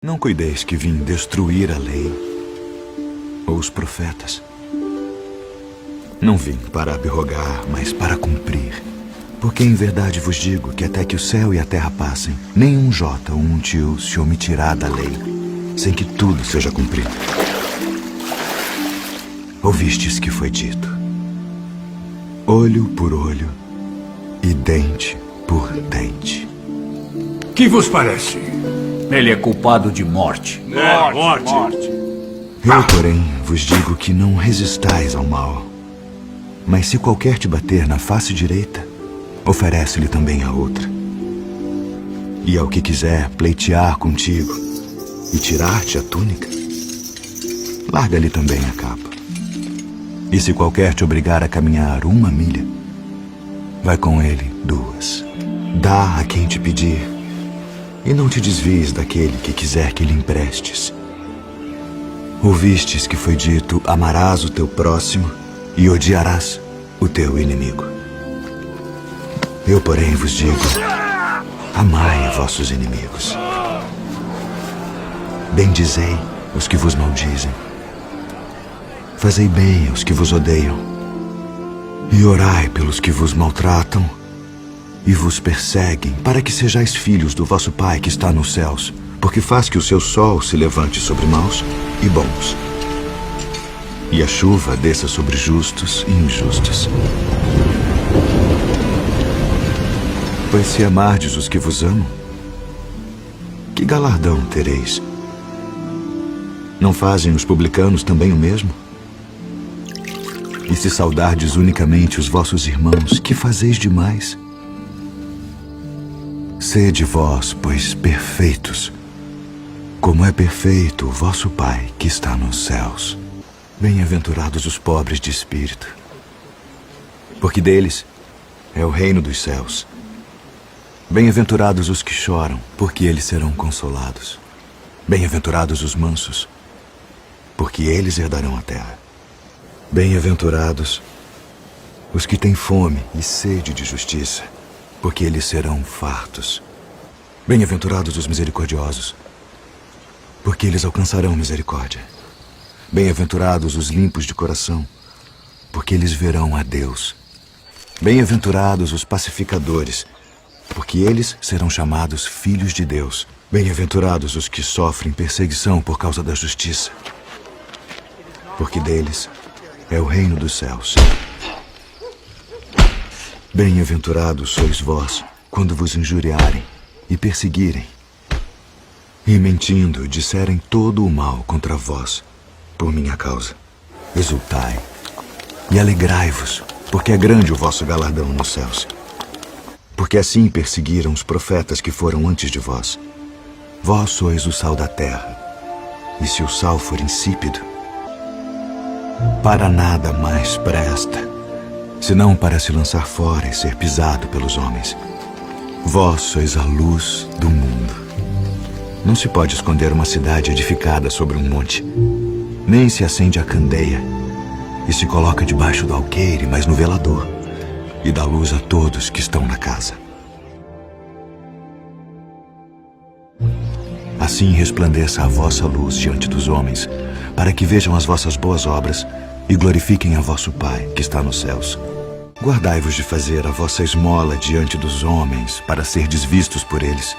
Não cuideis que vim destruir a lei ou os profetas. Não vim para abrogar, mas para cumprir. Porque em verdade vos digo que até que o céu e a terra passem, nenhum jota ou um tio se omitirá da lei, sem que tudo seja cumprido. Ouvistes que foi dito: olho por olho e dente por dente. Que vos parece? Ele é culpado de morte. Morte. Eu, porém, vos digo que não resistais ao mal. Mas se qualquer te bater na face direita, oferece-lhe também a outra. E ao que quiser pleitear contigo e tirar-te a túnica, larga-lhe também a capa. E se qualquer te obrigar a caminhar 1 milha, vai com ele 2. Dá a quem te pedir, e não te desvies daquele que quiser que lhe emprestes. Ouvistes que foi dito: amarás o teu próximo e odiarás o teu inimigo. Eu, porém, vos digo: amai vossos inimigos. Bendizei os que vos maldizem. Fazei bem aos que vos odeiam. E orai pelos que vos maltratam e vos perseguem, para que sejais filhos do vosso Pai que está nos céus, porque faz que o seu sol se levante sobre maus e bons, e a chuva desça sobre justos e injustos. Pois se amardes os que vos amam, que galardão tereis? Não fazem os publicanos também o mesmo? E se saudardes unicamente os vossos irmãos, que fazeis demais? Sede vós, pois, perfeitos, como é perfeito o vosso Pai que está nos céus. Bem-aventurados os pobres de espírito, porque deles é o reino dos céus. Bem-aventurados os que choram, porque eles serão consolados. Bem-aventurados os mansos, porque eles herdarão a terra. Bem-aventurados os que têm fome e sede de justiça, porque eles serão fartos. Bem-aventurados os misericordiosos, porque eles alcançarão misericórdia. Bem-aventurados os limpos de coração, porque eles verão a Deus. Bem-aventurados os pacificadores, porque eles serão chamados filhos de Deus. Bem-aventurados os que sofrem perseguição por causa da justiça, porque deles é o reino dos céus. Bem-aventurados sois vós, quando vos injuriarem e perseguirem, e mentindo disserem todo o mal contra vós, por minha causa. Exultai e alegrai-vos, porque é grande o vosso galardão nos céus. Porque assim perseguiram os profetas que foram antes de vós. Vós sois o sal da terra, e se o sal for insípido, para nada mais presta, senão para se lançar fora e ser pisado pelos homens. Vós sois a luz do mundo. Não se pode esconder uma cidade edificada sobre um monte, nem se acende a candeia e se coloca debaixo do alqueire, mas no velador, e dá luz a todos que estão na casa. Assim resplandeça a vossa luz diante dos homens, para que vejam as vossas boas obras e glorifiquem a vosso Pai que está nos céus. Guardai-vos de fazer a vossa esmola diante dos homens, para serdes vistos por eles.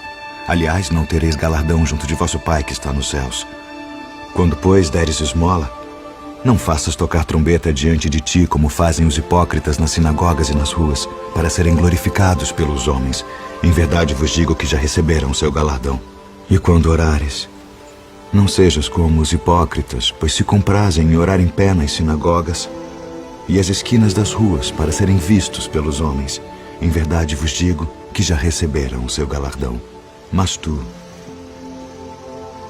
Aliás, não tereis galardão junto de vosso Pai que está nos céus. Quando, pois, deres esmola, não faças tocar trombeta diante de ti, como fazem os hipócritas nas sinagogas e nas ruas, para serem glorificados pelos homens. Em verdade vos digo que já receberam o seu galardão. E quando orares, não sejas como os hipócritas, pois se comprazem em orar em pé nas sinagogas e as esquinas das ruas, para serem vistos pelos homens. Em verdade vos digo que já receberam o seu galardão. Mas tu,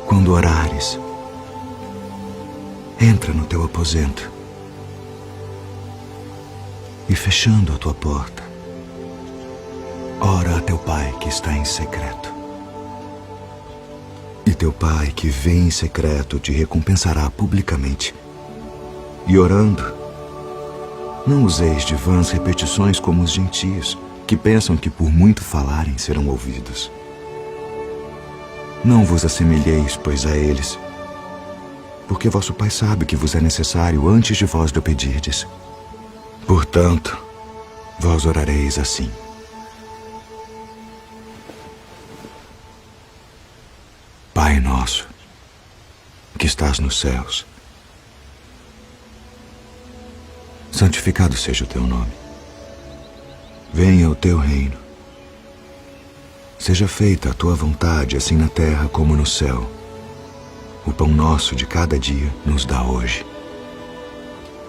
quando orares, entra no teu aposento e, fechando a tua porta, ora a teu Pai que está em secreto. E teu Pai que vê em secreto te recompensará publicamente. E orando, não useis de vãs repetições como os gentios, que pensam que por muito falarem serão ouvidos. Não vos assemelheis, pois, a eles, porque vosso Pai sabe que vos é necessário antes de vós lhe pedirdes. Portanto, vós orareis assim: Pai nosso, que estás nos céus, santificado seja o teu nome. Venha o teu reino. Seja feita a tua vontade, assim na terra como no céu. O pão nosso de cada dia nos dá hoje.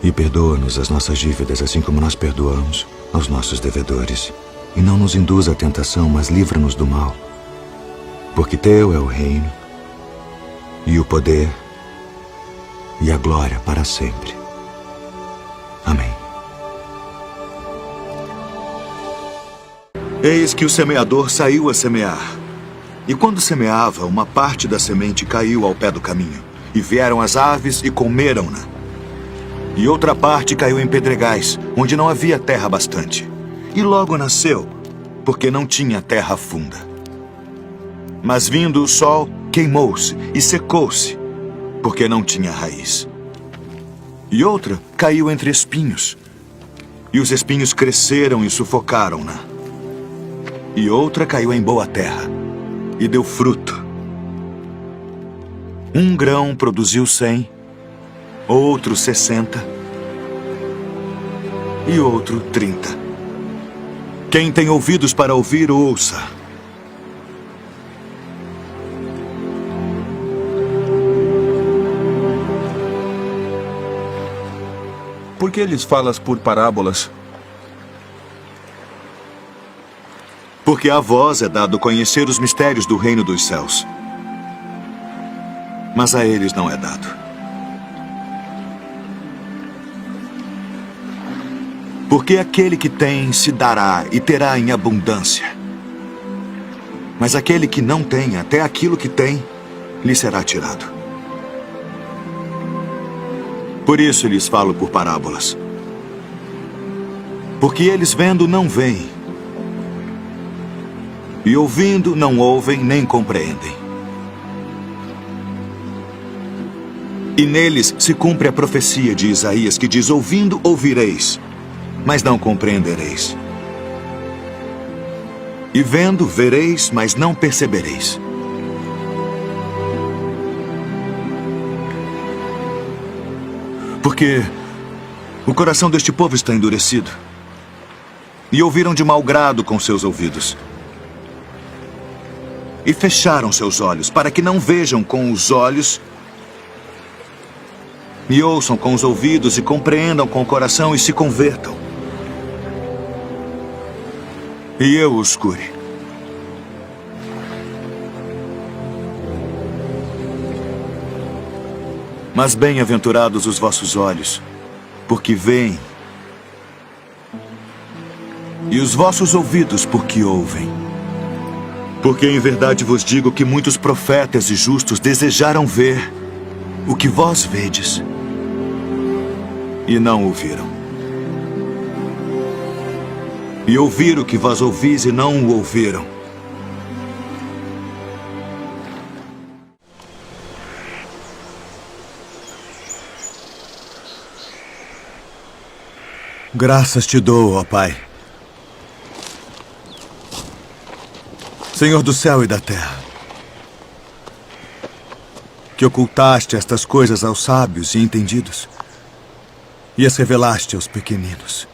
E perdoa-nos as nossas dívidas, assim como nós perdoamos aos nossos devedores. E não nos induza à tentação, mas livra-nos do mal. Porque teu é o reino, e o poder, e a glória para sempre. Amém. Eis que o semeador saiu a semear. E quando semeava, uma parte da semente caiu ao pé do caminho, e vieram as aves e comeram-na. E outra parte caiu em pedregais, onde não havia terra bastante. E logo nasceu, porque não tinha terra funda. Mas vindo o sol, queimou-se e secou-se, porque não tinha raiz. E outra caiu entre espinhos, e os espinhos cresceram e sufocaram-na. E outra caiu em boa terra, e deu fruto. Um grão produziu 100, outro 60, e outro 30. Quem tem ouvidos para ouvir, ouça. Por que lhes falas por parábolas? Porque a vós é dado conhecer os mistérios do reino dos céus, mas a eles não é dado. Porque aquele que tem se dará e terá em abundância, mas aquele que não tem, até aquilo que tem, lhe será tirado. Por isso lhes falo por parábolas. Porque eles vendo não veem, e ouvindo não ouvem nem compreendem. E neles se cumpre a profecia de Isaías, que diz: ouvindo ouvireis, mas não compreendereis. E vendo vereis, mas não percebereis. Porque o coração deste povo está endurecido, e ouviram de mau grado com seus ouvidos, e fecharam seus olhos, para que não vejam com os olhos, e ouçam com os ouvidos, e compreendam com o coração, e se convertam, e eu os cure. Mas bem-aventurados os vossos olhos, porque veem, e os vossos ouvidos, porque ouvem. Porque em verdade vos digo que muitos profetas e justos desejaram ver o que vós vedes, e não ouviram. E ouviram o que vós ouvis, e não o ouviram. Graças te dou, ó Pai, Senhor do céu e da terra, que ocultaste estas coisas aos sábios e entendidos e as revelaste aos pequeninos.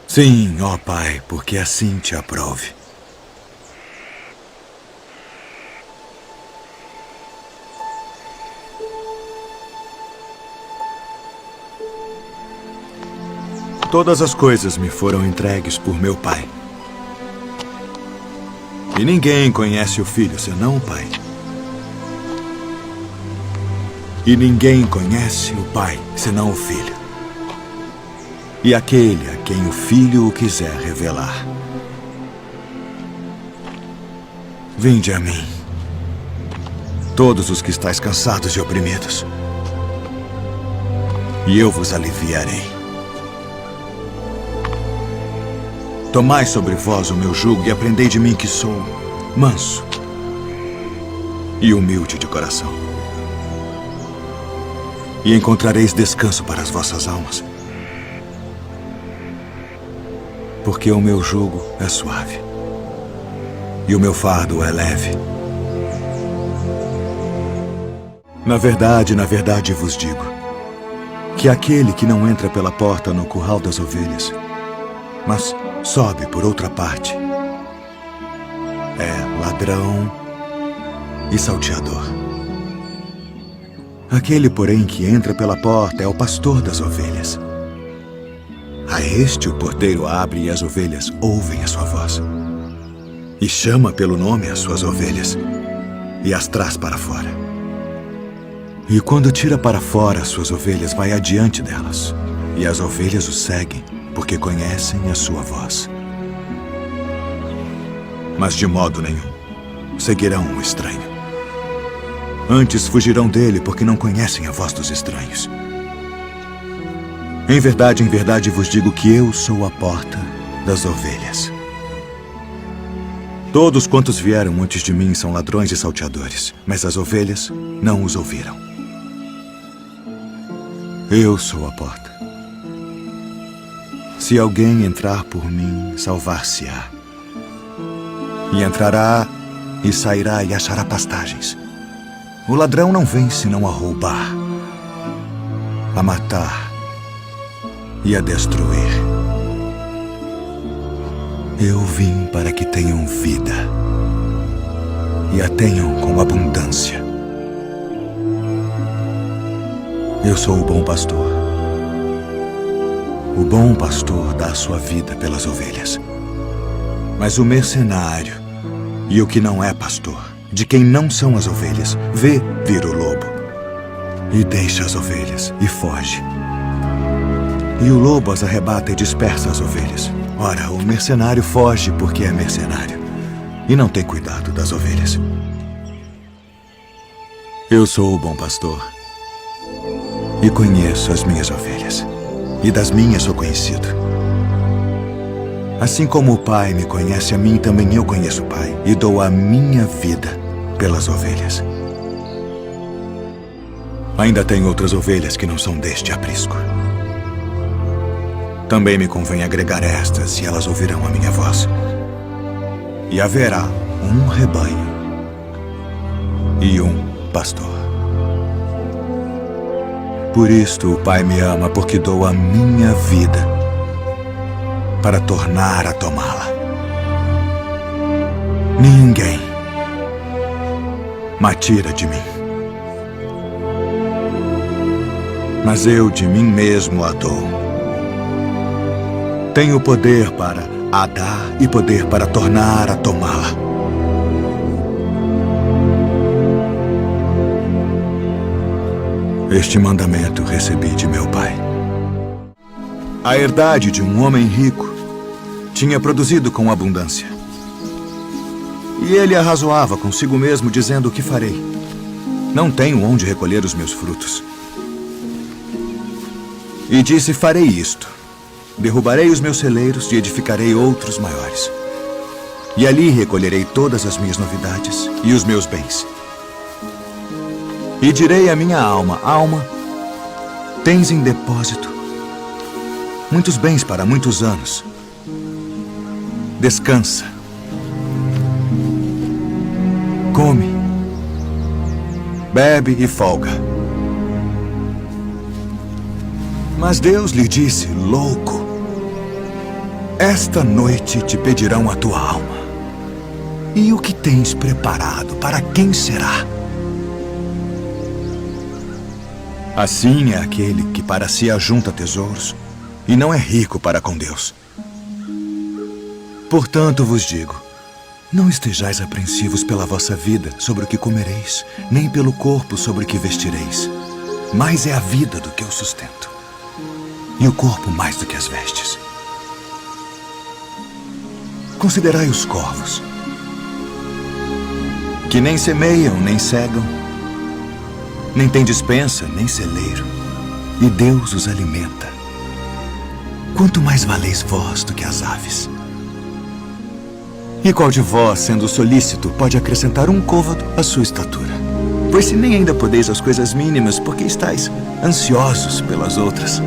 Sim, ó Pai, porque assim te aprove. Todas as coisas me foram entregues por meu Pai. E ninguém conhece o Filho senão o Pai. E ninguém conhece o Pai senão o Filho. E aquele a quem o Filho o quiser revelar. Vinde a mim, todos os que estáis cansados e oprimidos, e eu vos aliviarei. Tomai sobre vós o meu jugo e aprendei de mim, que sou manso e humilde de coração. E encontrareis descanso para as vossas almas. Porque o meu jugo é suave e o meu fardo é leve. Na verdade vos digo que aquele que não entra pela porta no curral das ovelhas, mas sobe por outra parte, é ladrão e salteador. Aquele, porém, que entra pela porta é o pastor das ovelhas. A este o porteiro abre e as ovelhas ouvem a sua voz. E chama pelo nome as suas ovelhas e as traz para fora. E quando tira para fora as suas ovelhas, vai adiante delas. E as ovelhas o seguem, porque conhecem a sua voz. Mas de modo nenhum seguirão o estranho. Antes fugirão dele, porque não conhecem a voz dos estranhos. Em verdade vos digo que eu sou a porta das ovelhas. Todos quantos vieram antes de mim são ladrões e salteadores, mas as ovelhas não os ouviram. Eu sou a porta. Se alguém entrar por mim, salvar-se-á. E entrará e sairá e achará pastagens. O ladrão não vem senão a roubar, a matar e a destruir. Eu vim para que tenham vida e a tenham com abundância. Eu sou o bom pastor. O bom pastor dá a sua vida pelas ovelhas. Mas o mercenário e o que não é pastor, de quem não são as ovelhas, vê vir o lobo e deixa as ovelhas e foge. E o lobo as arrebata e dispersa as ovelhas. Ora, o mercenário foge porque é mercenário e não tem cuidado das ovelhas. Eu sou o bom pastor e conheço as minhas ovelhas, e das minhas sou conhecido. Assim como o Pai me conhece a mim, também eu conheço o Pai, e dou a minha vida pelas ovelhas. Ainda tenho outras ovelhas que não são deste aprisco. Também me convém agregar estas, e elas ouvirão a minha voz. E haverá um rebanho e um pastor. Por isto o Pai me ama, porque dou a minha vida para tornar a tomá-la. Ninguém me tira de mim, mas eu de mim mesmo a dou. Tenho poder para a dar e poder para tornar a tomá-la. Este mandamento recebi de meu pai. A herdade de um homem rico tinha produzido com abundância. E ele arrazoava consigo mesmo, dizendo: o que farei? Não tenho onde recolher os meus frutos. E disse: farei isto. Derrubarei os meus celeiros e edificarei outros maiores. E ali recolherei todas as minhas novidades e os meus bens. E direi à minha alma: alma, tens em depósito muitos bens para muitos anos. Descansa. Come. Bebe e folga. Mas Deus lhe disse: louco, esta noite te pedirão a tua alma. E o que tens preparado, para quem será? Assim é aquele que para si ajunta tesouros e não é rico para com Deus. Portanto vos digo, não estejais apreensivos pela vossa vida sobre o que comereis, nem pelo corpo sobre o que vestireis. Mais é a vida do que o sustento, e o corpo mais do que as vestes. Considerai os corvos, que nem semeiam, nem cegam, nem têm despensa, nem celeiro, e Deus os alimenta. Quanto mais valeis vós do que as aves. E qual de vós, sendo solícito, pode acrescentar um côvado à sua estatura? Pois se nem ainda podeis as coisas mínimas, porque estáis ansiosos pelas outras.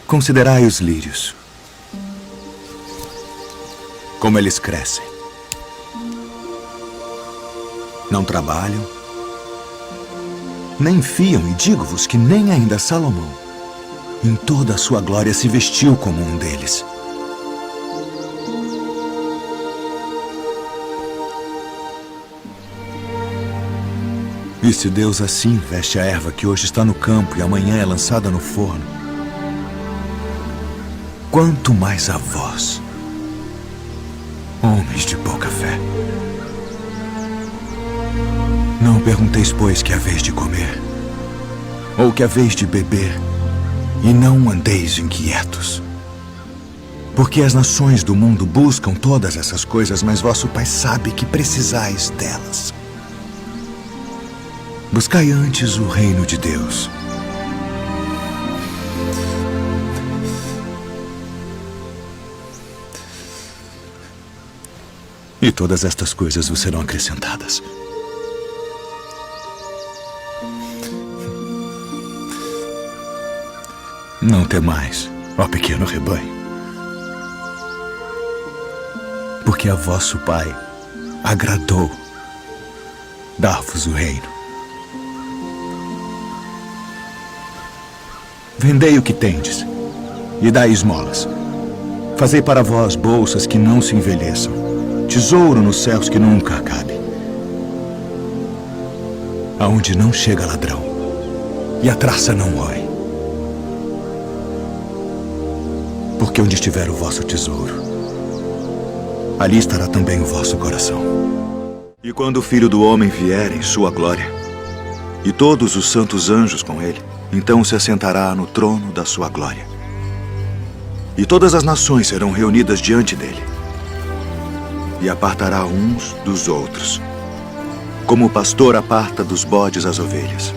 Considerai os lírios, como eles crescem. Não trabalham, nem fiam, e digo-vos que nem ainda Salomão, em toda a sua glória, se vestiu como um deles. E se Deus assim veste a erva que hoje está no campo e amanhã é lançada no forno, quanto mais a vós, homens de pouca fé. Não pergunteis, pois, que haveis de comer, ou que haveis de beber, e não andeis inquietos. Porque as nações do mundo buscam todas essas coisas, mas vosso Pai sabe que precisais delas. Buscai antes o reino de Deus. E todas estas coisas vos serão acrescentadas. Não temais, ó pequeno rebanho, porque a vosso Pai agradou dar-vos o reino. Vendei o que tendes e dai esmolas. Fazei para vós bolsas que não se envelheçam, tesouro nos céus que nunca acabe, aonde não chega ladrão e a traça não rói. Porque onde estiver o vosso tesouro, ali estará também o vosso coração. E quando o Filho do Homem vier em sua glória, e todos os santos anjos com ele, então se assentará no trono da sua glória. E todas as nações serão reunidas diante dele, e apartará uns dos outros, como o pastor aparta dos bodes as ovelhas.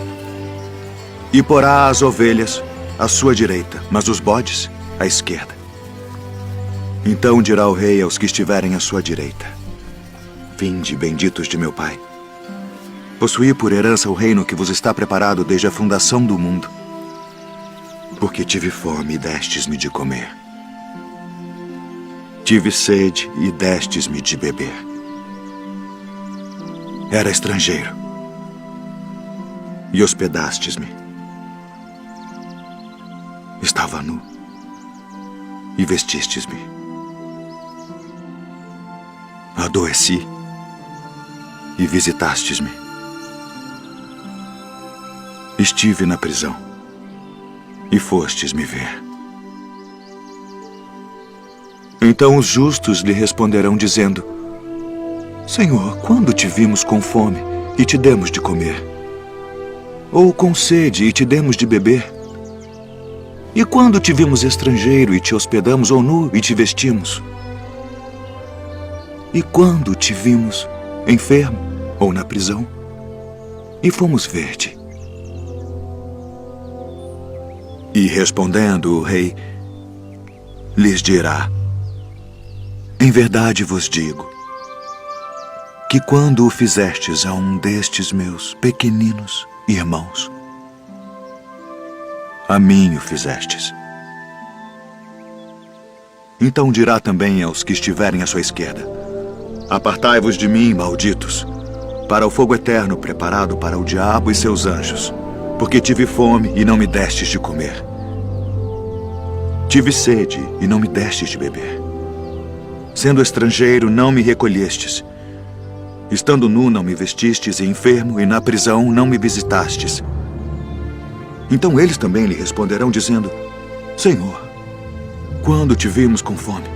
E porá as ovelhas à sua direita, mas os bodes à esquerda. Então dirá o rei aos que estiverem à sua direita: Vinde, benditos de meu Pai. Possuí por herança o reino que vos está preparado desde a fundação do mundo. Porque tive fome e destes-me de comer. Tive sede e destes-me de beber. Era estrangeiro e hospedastes-me. Estava nu e vestistes-me. Adoeci e visitastes-me. Estive na prisão e fostes me ver. Então os justos lhe responderão dizendo: Senhor, quando te vimos com fome e te demos de comer? Ou com sede e te demos de beber? E quando te vimos estrangeiro e te hospedamos, ou nu e te vestimos? E quando te vimos enfermo ou na prisão e fomos ver-te? E respondendo o rei, lhes dirá: Em verdade vos digo, que quando o fizestes a um destes meus pequeninos irmãos, a mim o fizestes. Então dirá também aos que estiverem à sua esquerda: Apartai-vos de mim, malditos, para o fogo eterno preparado para o diabo e seus anjos, porque tive fome e não me destes de comer. Tive sede e não me destes de beber. Sendo estrangeiro, não me recolhestes. Estando nu, não me vestistes, e enfermo, e na prisão, não me visitastes. Então eles também lhe responderão, dizendo: Senhor, quando te vimos com fome,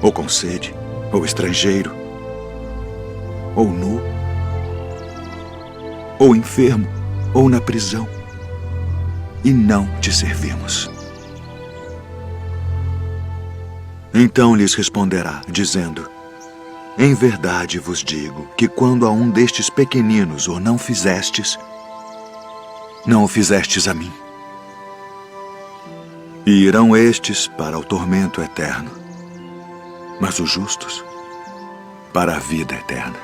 ou com sede, ou estrangeiro, ou nu, ou enfermo, ou na prisão, e não te servimos? Então lhes responderá, dizendo: Em verdade vos digo que quando a um destes pequeninos o não fizestes, não o fizestes a mim. E irão estes para o tormento eterno, mas os justos para a vida eterna.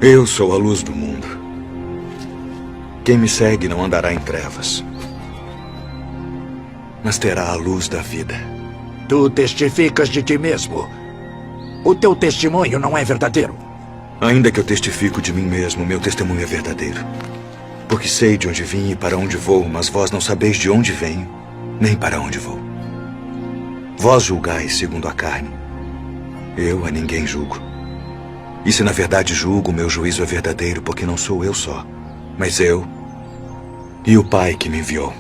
Eu sou a luz do mundo. Quem me segue não andará em trevas, mas terá a luz da vida. Tu testificas de ti mesmo. O teu testemunho não é verdadeiro. Ainda que eu testifico de mim mesmo, meu testemunho é verdadeiro. Porque sei de onde vim e para onde vou, mas vós não sabeis de onde venho, nem para onde vou. Vós julgais segundo a carne. Eu a ninguém julgo. E se na verdade julgo, meu juízo é verdadeiro, porque não sou eu só, mas eu e o Pai que me enviou.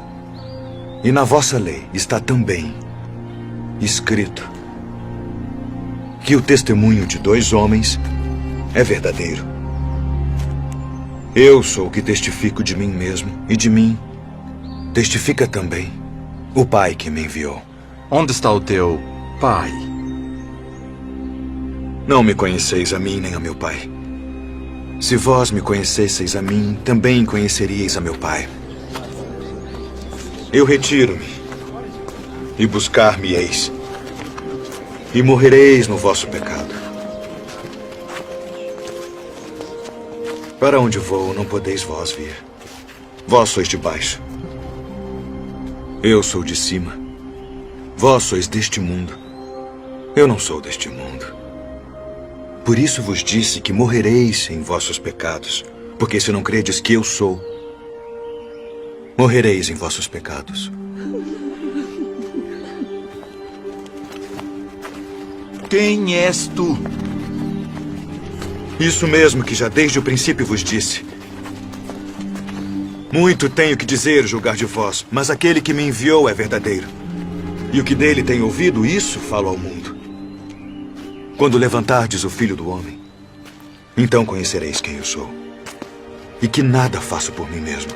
E na vossa lei está também escrito que o testemunho de 2 homens é verdadeiro. Eu sou o que testifico de mim mesmo, e de mim testifica também o Pai que me enviou. Onde está o teu pai? Não me conheceis a mim nem a meu Pai. Se vós me conhecesseis a mim, também conheceríeis a meu Pai. Eu retiro-me, e buscar-me-eis, e morrereis no vosso pecado. Para onde vou, não podeis vós vir. Vós sois de baixo. Eu sou de cima. Vós sois deste mundo. Eu não sou deste mundo. Por isso vos disse que morrereis em vossos pecados, porque se não credes que eu sou, morrereis em vossos pecados. Quem és tu? Isso mesmo que já desde o princípio vos disse. Muito tenho que dizer, julgar de vós, mas aquele que me enviou é verdadeiro. E o que dele tenho ouvido, isso falo ao mundo. Quando levantardes o Filho do Homem, então conhecereis quem eu sou. E que nada faço por mim mesmo.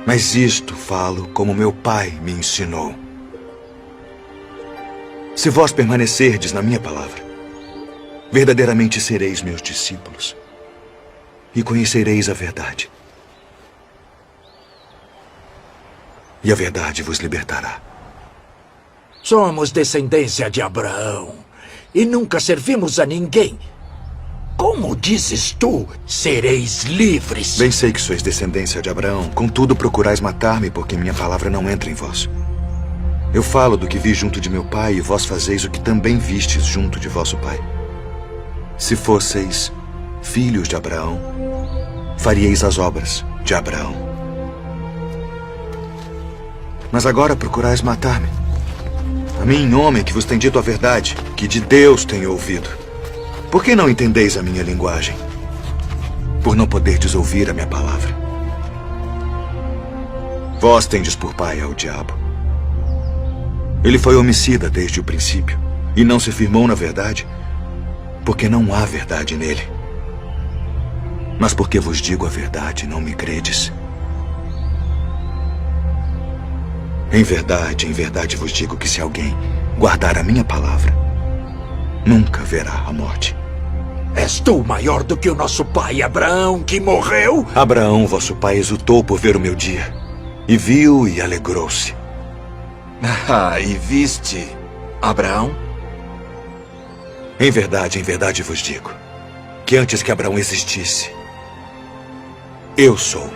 Mas isto falo como meu Pai me ensinou. Se vós permanecerdes na minha palavra, verdadeiramente sereis meus discípulos e conhecereis a verdade. E a verdade vos libertará. Somos descendência de Abraão e nunca servimos a ninguém. Como dizes tu, sereis livres? Bem sei que sois descendência de Abraão, contudo procurais matar-me, porque minha palavra não entra em vós. Eu falo do que vi junto de meu pai, e vós fazeis o que também vistes junto de vosso pai. Se fosseis filhos de Abraão, faríeis as obras de Abraão. Mas agora procurais matar-me. A mim, homem que vos tem dito a verdade, que de Deus tenho ouvido. Por que não entendeis a minha linguagem? Por não poderdes ouvir a minha palavra. Vós tendes por pai ao diabo. Ele foi homicida desde o princípio e não se firmou na verdade, porque não há verdade nele. Mas porque vos digo a verdade, não me credes. Em verdade vos digo que se alguém guardar a minha palavra, nunca verá a morte. És tu maior do que o nosso pai Abraão, que morreu? Abraão, vosso pai, exultou por ver o meu dia, e viu e alegrou-se. Ah, e viste Abraão? Em verdade vos digo, que antes que Abraão existisse, eu sou.